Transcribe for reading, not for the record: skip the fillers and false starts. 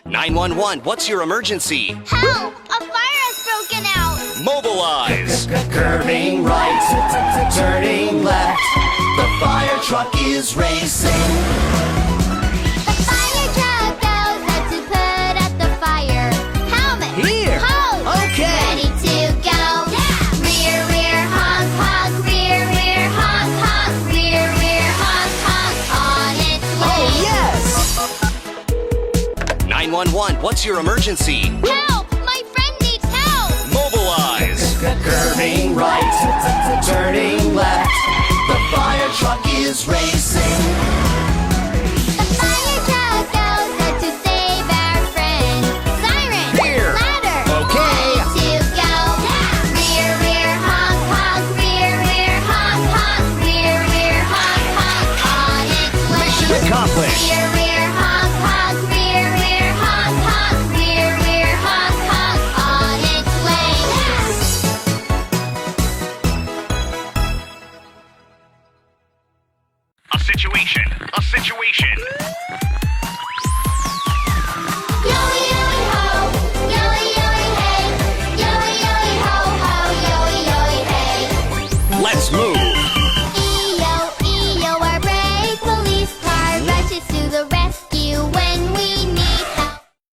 911, what's your emergency? Help! A fire has broken out! Mobilize! Curving right, turning left. The fire truck is racing. The fire truck knows how to put out the fire. Helmet! Here! Hose! Okay! Ready to go! Rear, rear, honk, honk. Rear, rear, honk, honk. Rear, rear, honk, honk. On its way! Oh, yes! 911, what's your emergency? Help! My friend needs help! Mobilize! Curving right, turning left. The fire truck is racing. The fire truck knows how to save our friend. Siren! Rear! Ladder! Okay! Ready to go! Rear, rear, honk, honk. Rear, rear, honk, honk. Rear, rear, honk, honk. On its way! Mission accomplished! Rear, rear, honk, honk. Rear, rear, honk, honk. Rear, rear, honk, honk. On its way! A situation.